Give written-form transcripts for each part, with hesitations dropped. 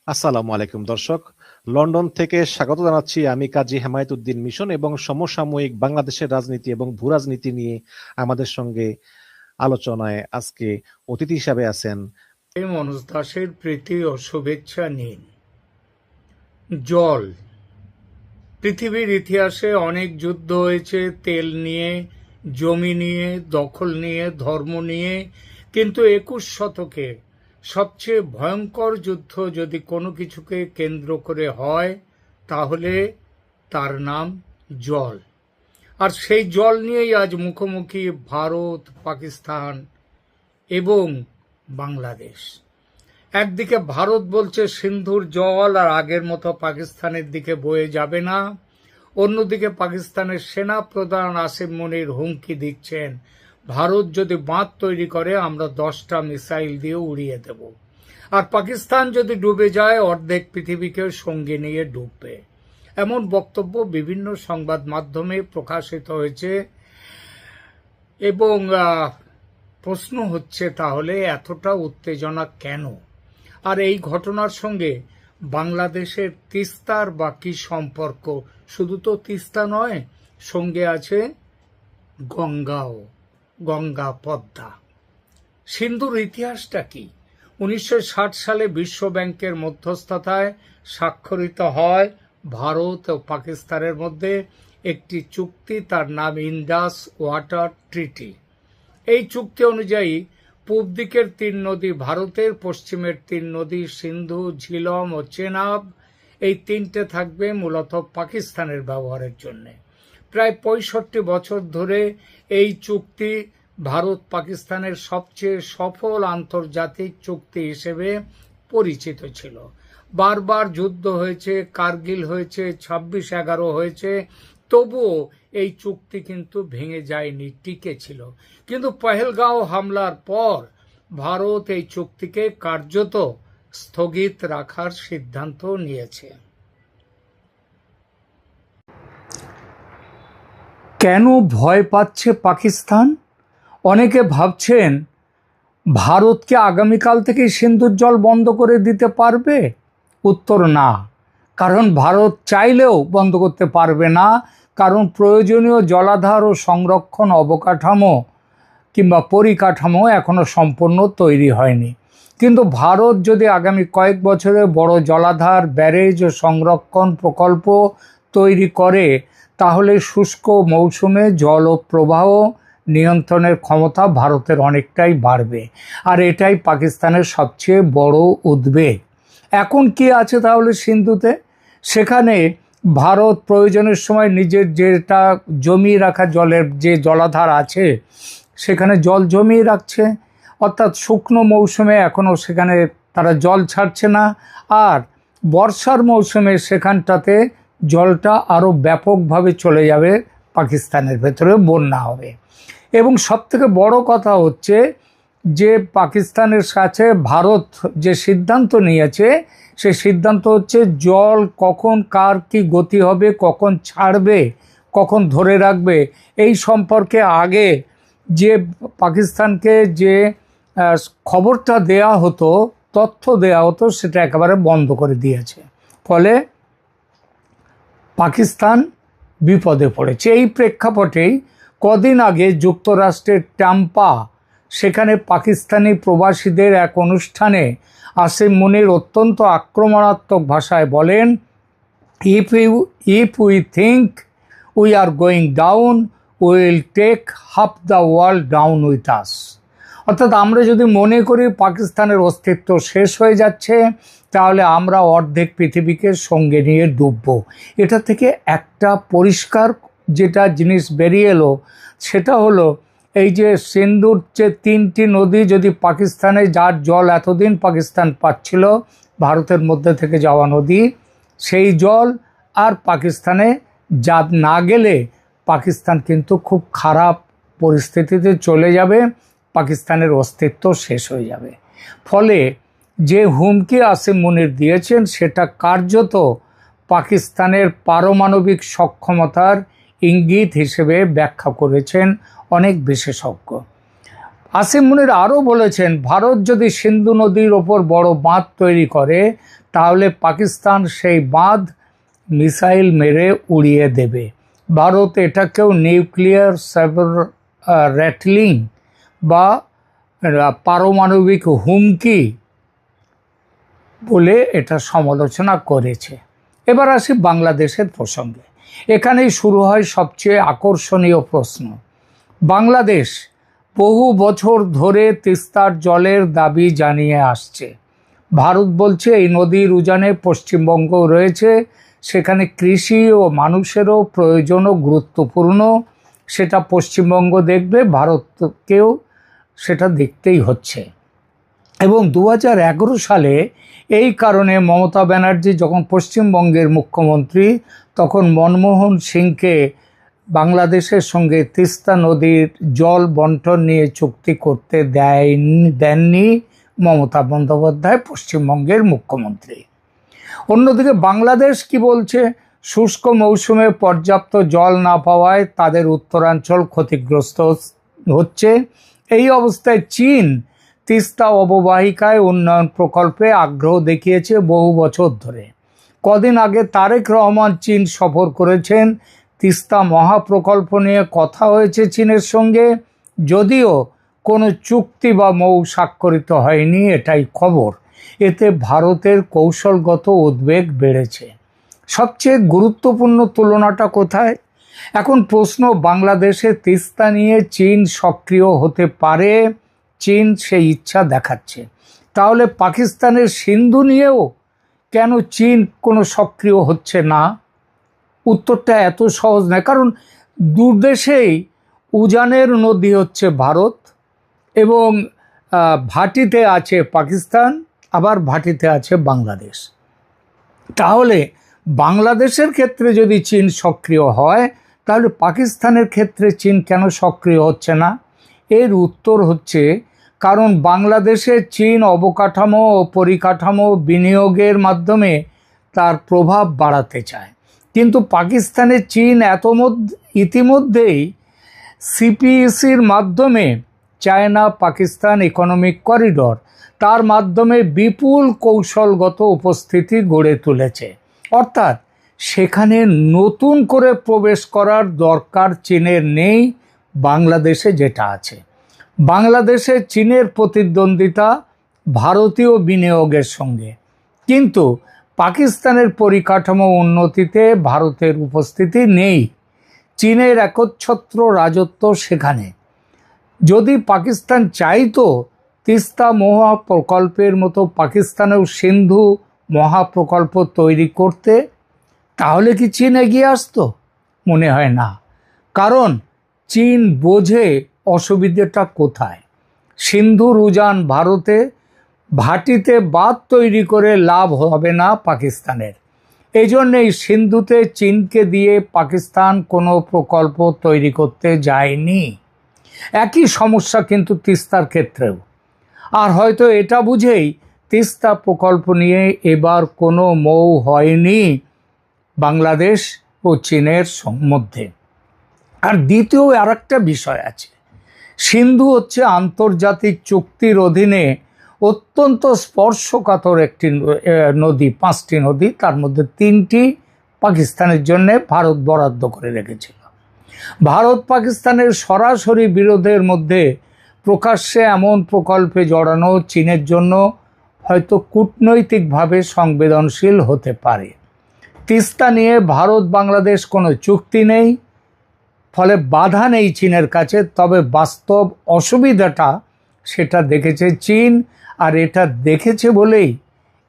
আসসালামু আলাইকুম দর্শক। লন্ডন থেকে স্বাগত জানাচ্ছি আমি কাজী হেমায়েতুদ্দিন মিশন এবং সমসাময়িক বাংলাদেশের রাজনীতি এবং ভূরাজনীতি নিয়ে আমাদের সঙ্গে আলোচনায় আজকে অতিথি হিসাবে আছেন। মনোজ দাসের প্রীতি ও শুভেচ্ছা নিন। জল। পৃথিবীর ইতিহাসে অনেক যুদ্ধ হয়েছে তেল নিয়ে, জমি নিয়ে, দখল নিয়ে, ধর্ম নিয়ে, কিন্তু 21 শতকে সবচেয়ে ভয়ঙ্কর যুদ্ধ যদি কোনো কিছুকে কেন্দ্র করে হয় তাহলে তার নাম জল। আর সেই জল নিয়েই আজ মুখোমুখি ভারত, পাকিস্তান এবং বাংলাদেশ। একদিকে ভারত বলছে সিন্ধুর জল আর আগের মতো পাকিস্তানের দিকে বয়ে যাবে না, অন্যদিকে পাকিস্তানের সেনা প্রধান আসিম মুনির হুমকি দিচ্ছেন ভারত যদি বাঁধ তৈরি করে আমরা 10টা মিসাইল দিয়ে উড়িয়ে দেব, আর পাকিস্তান যদি ডুবে যায় অর্ধেক পৃথিবীকে সঙ্গে নিয়ে ডুববে। এমন বক্তব্য বিভিন্ন সংবাদ মাধ্যমে প্রকাশিত হয়েছে এবং প্রশ্ন হচ্ছে তাহলে এতটা উত্তেজনা কেন? আর এই ঘটনার সঙ্গে বাংলাদেশের তিস্তার বা কি সম্পর্ক? শুধু তো তিস্তা নয়, সঙ্গে আছে গঙ্গাও, গঙ্গা পদ্মা। সিন্ধুর ইতিহাসটা কি? 1960 সালে বিশ্ব ব্যাংকের মধ্যস্থতায় স্বাক্ষরিত হয় ভারত ও পাকিস্তানের মধ্যে একটি চুক্তি, তার নাম ইন্ডাস ওয়াটার ট্রিটি। এই চুক্তি অনুযায়ী পূব দিকের 3 নদী ভারতের, পশ্চিমের 3 নদী সিন্ধু, ঝিলম ও চেনাব, এই 3টে থাকবে মূলত পাকিস্তানের ব্যবহারের জন্য। প্রায় 65 বছর ধরে এই চুক্তি ভারত পাকিস্তানের সবচেয়ে সফল আন্তর্জাতিক চুক্তি হিসেবে পরিচিত ছিল। বারবার যুদ্ধ হয়েছে, কার্গিল হয়েছে, 26/11 হয়েছে, তবুও এই চুক্তি কিন্তু ভেঙে যায়নি, টিকে ছিল। কিন্তু পহেলগাঁও হামলার পর ভারত এই চুক্তিকে কার্যত স্থগিত রাখার সিদ্ধান্ত নিয়েছে। কেন ভয় পাচ্ছে পাকিস্তান? অনেকে ভাবছেন ভারতকে আগামীকাল থেকে সিন্ধুর জল বন্ধ করে দিতে পারবে। উত্তর না, কারণ ভারত চাইলেও বন্ধ করতে পারবে না, কারণ প্রয়োজনীয় জলাধার ও সংরক্ষণ অবকাঠামো কিংবা পরিকাঠামো এখনো সম্পূর্ণ তৈরি হয়নি। কিন্তু ভারত যদি আগামী কয়েক বছরে বড় জলাধার, ব্যারেজ ও সংরক্ষণ প্রকল্প তৈরি করে তাহলে শুষ্ক মৌসুমে জল ও প্রবাহ নিয়ন্ত্রণের ক্ষমতা ভারতের অনেকটাই বাড়বে, আর এটাই পাকিস্তানের সবচেয়ে বড় উদ্বেগ। এখন কি আছে তাহলে সিন্ধুতে? সেখানে ভারত প্রয়োজনের সময় নিজের যেটা জমিয়ে রাখা জলের যে জলাধার আছে সেখানে জল জমিয়ে রাখছে, অর্থাৎ শুকনো মৌসুমে এখনও সেখানে তারা জল ছাড়ছে না, আর বর্ষার মৌসুমে সেখানটাতে জলটা আরও ব্যাপকভাবে চলে যাবে, পাকিস্তানের ভেতরে বন্যা হবে। এবং সবথেকে বড় কথা হচ্ছে যে পাকিস্তানের কাছে ভারত যে সিদ্ধান্ত নিয়েছে সেই সিদ্ধান্ত হচ্ছে জল কখন কার কি গতি হবে, কখন ছাড়বে, কখন ধরে রাখবে, এই সম্পর্কে আগে যে পাকিস্তানকে যে খবরটা দেয়া হতো, তথ্য দেয়া হতো, সেটা একেবারে বন্ধ করে দিয়েছে। ফলে পাকিস্তান বিপদে পড়েছে। এই প্রেক্ষাপটেই কদিন আগে যুক্তরাষ্ট্রের টাম্পা, সেখানে পাকিস্তানি প্রবাসীদের এক অনুষ্ঠানে আসিম মুনির অত্যন্ত আক্রমণাত্মক ভাষায় বলেন, if we think we are going down will take half the world down with us. অর্থাৎ আমরা যদি মনে করি পাকিস্তানের অস্তিত্ব শেষ হয়ে যাচ্ছে তাহলে আমরা অর্ধেক পৃথিবীকে সঙ্গে নিয়ে ডুবব। এটা থেকে একটা পরিষ্কার যেটা জিনিস বেরিয়ে এলো সেটা হলো এই যে সিন্ধুর যে 3টি নদী যদি পাকিস্তানে, যার জল এতদিন পাকিস্তান পাচ্ছিল ভারতের মধ্যে থেকে যাওয়া নদী, সেই জল আর পাকিস্তানে যা না গেলে পাকিস্তান কিন্তু খুব খারাপ পরিস্থিতিতে চলে যাবে, পাকিস্তানের অস্তিত্ব শেষ হয়ে যাবে। ফলে যে হুমকি আসিম মুনির দিয়েছেন সেটা কার্যত পাকিস্তানের পারমাণবিক সক্ষমতার ইঙ্গিত হিসেবে ব্যাখ্যা করেছেন অনেক বিশেষজ্ঞ। আসিম মুনির আরও বলেছেন, ভারত যদি সিন্ধু নদীর ওপর বড় বাঁধ তৈরি করে তাহলে পাকিস্তান সেই বাঁধ মিসাইল মেরে উড়িয়ে দেবে। ভারত এটাকেও নিউক্লিয়ার সাইবার র্যাটলিং বা পারমাণবিক হুমকি বলে এটা সমালোচনা করেছে। এবার আসি বাংলাদেশের প্রসঙ্গে। এখানেই শুরু হয় সবচেয়ে আকর্ষণীয় প্রশ্ন। বাংলাদেশ বহু বছর ধরে তিস্তার জলের দাবি জানিয়ে আসছে। ভারত বলছে এই নদীর উজানে পশ্চিমবঙ্গ রয়েছে, সেখানে কৃষি ও মানুষেরও প্রয়োজনও গুরুত্বপূর্ণ, সেটা পশ্চিমবঙ্গ দেখবে, ভারতকেও সেটা দেখতেই হচ্ছে। এবং 2011 সালে এই কারণে মমতা ব্যানার্জি যখন পশ্চিমবঙ্গের মুখ্যমন্ত্রী, তখন মনমোহন সিংকে বাংলাদেশের সঙ্গে তিস্তা নদীর জল বন্টন নিয়ে চুক্তি করতে দেননি মমতা বন্দ্যোপাধ্যায়, পশ্চিমবঙ্গের মুখ্যমন্ত্রী। অন্যদিকে বাংলাদেশ কি বলছে? শুষ্ক মৌসুমে পর্যাপ্ত জল না পাওয়ায় তাদের উত্তরাঞ্চল ক্ষতিগ্রস্ত হচ্ছে। এই অবস্থায় চীন তিস্তা অববাহিকায় উন্নয়ন প্রকল্পে আগ্রহ দেখিয়েছে বহু বছর ধরে। কদিন আগে তারেক রহমান চীন সফর করেছেন। তিস্তা মহাপ্রকল্প নিয়ে কথা হয়েছে চীনের সঙ্গে, যদিও কোনো চুক্তি বা মৌ স্বাক্ষরিত হয়নি, এটাই খবর। এতে ভারতের কৌশলগত উদ্বেগ বেড়েছে। সবচেয়ে গুরুত্বপূর্ণ তুলনাটা কোথায়? এখন প্রশ্ন, বাংলাদেশে তিস্তা নিয়ে চীন সক্রিয় হতে পারে, চীন সেই ইচ্ছা দেখাচ্ছে। তাহলে পাকিস্তানের সিন্ধু নিয়েও কেন চীন কোনো সক্রিয় হচ্ছে না? উত্তরটা এত সহজ নয়, কারণ দুদেশেই উজানের নদী হচ্ছে ভারত এবং ভাটিতে আছে পাকিস্তান, আবার ভাটিতে আছে বাংলাদেশ। তাহলে বাংলাদেশের ক্ষেত্রে যদি চীন সক্রিয় হয়, তাহলে পাকিস্তানের ক্ষেত্রে চীন কেন সক্রিয় হচ্ছে না? এর উত্তর হচ্ছে, কারণ বাংলাদেশে চীন অবকাঠামো ও পরিকাঠামো বিনিয়োগের মাধ্যমে তার প্রভাব বাড়াতে চায়। কিন্তু পাকিস্তানে চীন ইতিমধ্যেই সিপিইসির মাধ্যমে, চায়না পাকিস্তান ইকোনমিক করিডর, তার মাধ্যমে বিপুল কৌশলগত উপস্থিতি গড়ে তুলেছে। অর্থাৎ সেখানে নতুন করে প্রবেশ করার দরকার চীনের নেই, বাংলাদেশে যেটা আছে। বাংলাদেশে চীনের প্রতিদ্বন্দ্বিতা ভারতীয় বিনিয়োগের সঙ্গে, কিন্তু পাকিস্তানের পরিকাঠামো উন্নতিতে ভারতের উপস্থিতি নেই। চীনের একচ্ছত্র রাজত্ব সেখানে। যদি পাকিস্তান চাইতো তিস্তা মহাপ্রকল্পের মতো পাকিস্তানেও সিন্ধু মহাপ্রকল্প তৈরি করতে, তাহলে কি চীন এগিয়ে আসতো? মনে হয় না। কারণ চীন বোঝে অসুবিধাটা কোথায়। সিন্ধুর উজান ভারতে, ভাটিতে বাঁধ তৈরি করে লাভ হবে না পাকিস্তানের। এই জন্যেই সিন্ধুতে চীনকে দিয়ে পাকিস্তান কোনো প্রকল্প তৈরি করতে যায়নি। একই সমস্যা কিন্তু তিস্তার ক্ষেত্রেও। আর হয়তো এটা বুঝেই তিস্তা প্রকল্প নিয়ে এবার কোনো মৌ হয়নি বাংলাদেশ ও চীনের মধ্যে। আর দ্বিতীয় আরেকটা বিষয় আছে, সিন্ধু হচ্ছে আন্তর্জাতিক চুক্তির অধীনে অত্যন্ত স্পর্শকাতর একটি নদী। 5টি নদী, তার মধ্যে 3টি পাকিস্তানের জন্য ভারত বরাদ্দ করে রেখেছিল। ভারত পাকিস্তানের সরাসরি বিরোধের মধ্যে প্রকাশ্যে এমন প্রকল্পে জড়ানো চীনের জন্য হয়তো কূটনৈতিকভাবে সংবেদনশীল হতে পারে। তিস্তা নিয়ে ভারত বাংলাদেশ কোনো চুক্তি নেই, ফলে বাধা নেই চীনের কাছে। তবে বাস্তব অসুবিধাটা সেটা দেখেছে চীন, আর এটা দেখেছে বলেই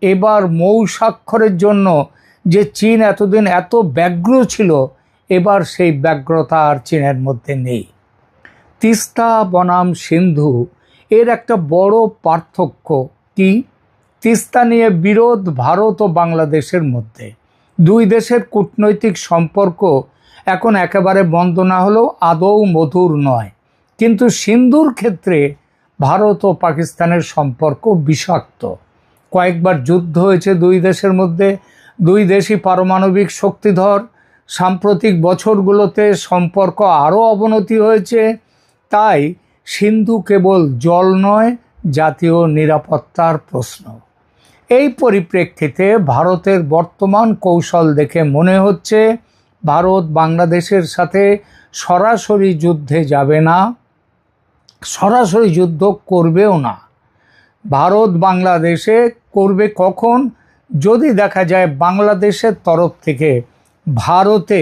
এবার মৌ স্বাক্ষরের জন্য যে চীন এতদিন এত ব্যগ্র ছিল, এবার সেই ব্যগ্রতা আর চীনের মধ্যে নেই। তিস্তা বনাম সিন্ধু এর একটা বড় পার্থক্য কি? তিস্তা নিয়ে বিরোধ ভারত ও বাংলাদেশের মধ্যে। দুই দেশের কূটনৈতিক সম্পর্ক এখন একেবারে বন্ধ না হলেও আদৌ মধুর নয়। কিন্তু সিন্ধুর ক্ষেত্রে ভারত ও পাকিস্তানের সম্পর্ক বিষাক্ত। কয়েকবার যুদ্ধ হয়েছে দুই দেশের মধ্যে, দুই দেশই পারমাণবিক শক্তিধর। সাম্প্রতিক বছরগুলোতে সম্পর্ক আরও অবনতি হয়েছে। তাই সিন্ধু কেবল জল নয়, জাতীয় নিরাপত্তার প্রশ্ন। এই পরিপ্রেক্ষিতে ভারতের বর্তমান কৌশল দেখে মনে হচ্ছে ভারত বাংলাদেশের সাথে সরাসরি যুদ্ধে যাবে না, সরাসরি যুদ্ধ করবেও না। ভারত বাংলাদেশে করবে কখন? যদি দেখা যায় বাংলাদেশের তরফ থেকে ভারতে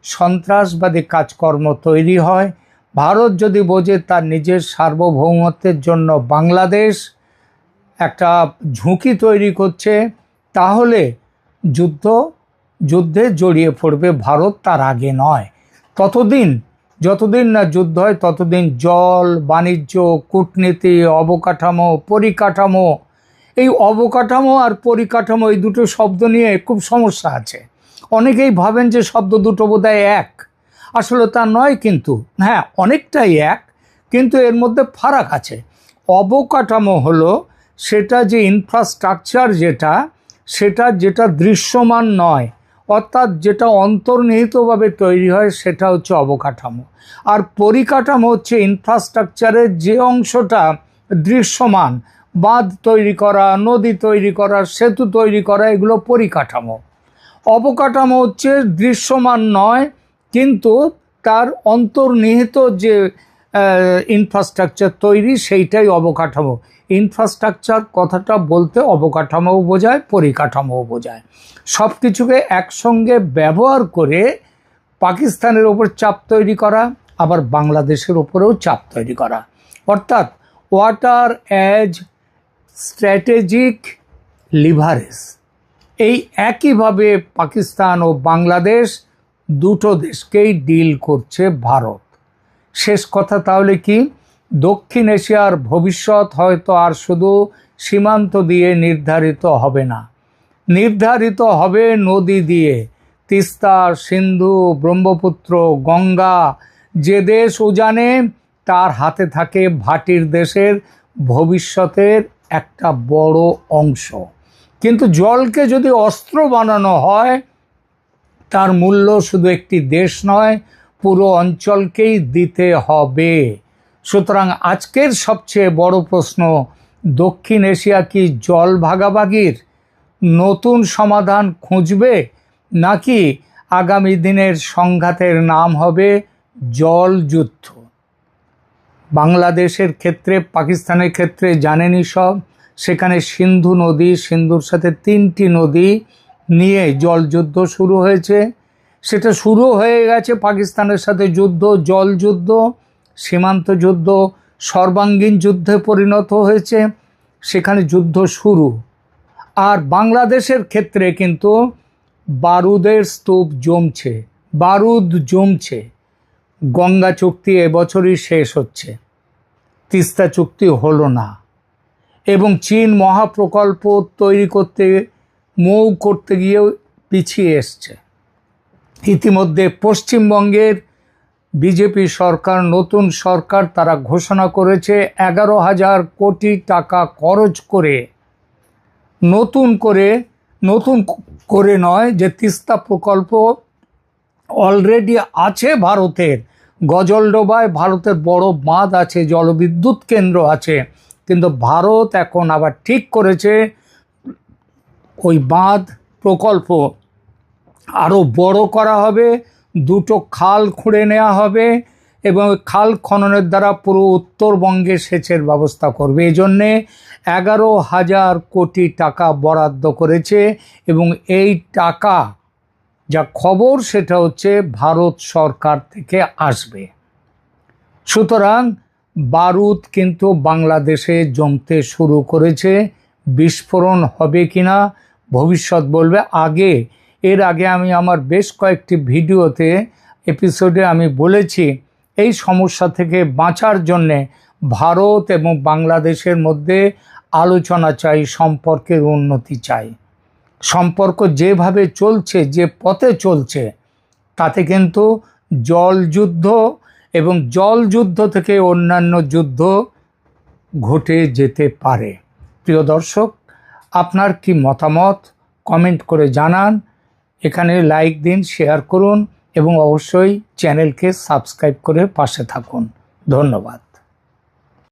সন্ত্রাসবাদী কাজকর্ম তৈরি হয়, ভারত যদি বোঝে তার নিজের সার্বভৌমত্বের জন্য বাংলাদেশ একটা ঝুঁকি তৈরি করছে, তাহলে যুদ্ধে জড়িয়ে পড়বে ভারত, তার আগে নয়। যতদিন না যুদ্ধ হয় ততদিন জল, বাণিজ্য, কূটনীতি, অবকাঠামো, পরিকাঠামো, এই অবকাঠামো আর পরিকাঠামো এই দুটো শব্দ নিয়ে খুব সমস্যা আছে। অনেকেই ভাবেন যে শব্দ দুটো বোধহয় এক, আসলে তা নয়। কিন্তু হ্যাঁ, অনেকটাই এক, কিন্তু এর মধ্যে ফারাক আছে। অবকাঠামো হলো সেটা যে ইনফ্রাস্ট্রাকচার, যেটা দৃশ্যমান নয়, অর্থাৎ যেটা অন্তর্নিহিতভাবে তৈরি হয়, সেটা হচ্ছে অবকাঠামো। আর পরিকাঠামো হচ্ছে ইনফ্রাস্ট্রাকচারের যে অংশটা দৃশ্যমান, বাঁধ তৈরি করা, নদী তৈরি করা, সেতু তৈরি করা, এগুলো পরিকাঠামো। অবকাঠামো হচ্ছে দৃশ্যমান নয়, কিন্তু তার অন্তর্নিহিত যে ইনফ্রাস্ট্রাকচার তৈরি, সেইটাই অবকাঠামো। ইনফ্রাস্ট্রাকচার কথাটা বলতে অবকাঠামোও বোঝায়, পরিকাঠামোও বোঝায়। সব কিছুকে একসঙ্গে ব্যবহার করে পাকিস্তানের ওপর চাপ তৈরি করা, আবার বাংলাদেশের ওপরেও চাপ তৈরি করা, অর্থাৎ ওয়াটার অ্যাজ স্ট্র্যাটেজিক লিভারেজ। এই একইভাবে পাকিস্তান ও বাংলাদেশ দুটো দেশকেই ডিল করছে ভারত। শেষ কথা তাহলে কি? দক্ষিণ এশিয়ার ভবিষ্যৎ হয়তো আর শুধু সীমান্ত দিয়ে নির্ধারিত হবে না, নির্ধারিত হবে নদী দিয়ে। তিস্তা, সিন্ধু, ব্রহ্মপুত্র, গঙ্গা, যে দেশ উজানে তার হাতে থাকে ভাটির দেশের ভবিষ্যতের একটা বড় অংশ। কিন্তু জলকে যদি অস্ত্র বানানো হয়, তার মূল্য শুধু একটি দেশ নয়, পুরো অঞ্চলকেই দিতে হবে। সুতরাং আজকের সবচেয়ে বড় প্রশ্ন, দক্ষিণ এশিয়া কি জল ভাগাভাগির নতুন সমাধান খুঁজবে, নাকি আগামী দিনের সংঘাতের নাম হবে জল যুদ্ধ? বাংলাদেশের ক্ষেত্রে, পাকিস্তানের ক্ষেত্রে জানেনই সব, সেখানে সিন্ধু নদী, সিন্ধুর সাথে 3টি নদী নিয়ে জলযুদ্ধ শুরু হয়েছে। সেটা শুরু হয়ে গেছে পাকিস্তানের সাথে যুদ্ধ, জল যুদ্ধ, সীমান্ত যুদ্ধ সর্বাঙ্গীন যুদ্ধে পরিণত হয়েছে, সেখানে যুদ্ধ শুরু। আর বাংলাদেশের ক্ষেত্রে কিন্তু বারুদের স্তূপ জমছে, বারুদ জমছে। গঙ্গা চুক্তি এবছরই শেষ হচ্ছে, তিস্তা চুক্তি হলো না, এবং চীন মহাপ্রকল্প তৈরি করতে, করতে গিয়েও পিছিয়ে এসছে। ইতিমধ্যে পশ্চিমবঙ্গের বিজেপি সরকার, নতুন সরকার, তারা ঘোষণা করেছে 11,000 কোটি টাকা খরচ করে, নতুন করে নয়, যে তিস্তা প্রকল্প অলরেডি আছে ভারতের, গজলডোবায় ভারতের বড় বাঁধ আছে, জলবিদ্যুৎ কেন্দ্র আছে, কিন্তু ভারত এখন আবার ঠিক করেছে ওই বাঁধ প্রকল্প আরও বড় করা হবে, 2টো খাল খুঁড়ে নেওয়া হবে, এবং খাল খননের দ্বারা পুরো উত্তরবঙ্গে সেচের ব্যবস্থা করবে। এই জন্যে 11,000 কোটি টাকা বরাদ্দ করেছে, এবং এই টাকা, যা খবর, সেটা হচ্ছে ভারত সরকার থেকে আসবে। সুতরাং বারুদ কিন্তু বাংলাদেশে জমতে শুরু করেছে। বিস্ফোরণ হবে কিনা ভবিষ্যৎ বলবে। এর আগে আমি আমার বেশ কয়েকটি এপিসোডে আমি বলেছি, এই সমস্যা থেকে বাঁচার জন্যে ভারত এবং বাংলাদেশের মধ্যে আলোচনা চাই, সম্পর্কের উন্নতি চাই। সম্পর্ক যেভাবে চলছে, যে পথে চলছে, তাতে কিন্তু জলযুদ্ধ এবং জলযুদ্ধ থেকে অন্যান্য যুদ্ধ ঘটে যেতে পারে। প্রিয় দর্শক, আপনার কি মতামত কমেন্ট করে জানান। এখানে লাইক দিন, শেয়ার করুন, এবং অবশ্যই চ্যানেলকে সাবস্ক্রাইব করে পাশে থাকুন। ধন্যবাদ।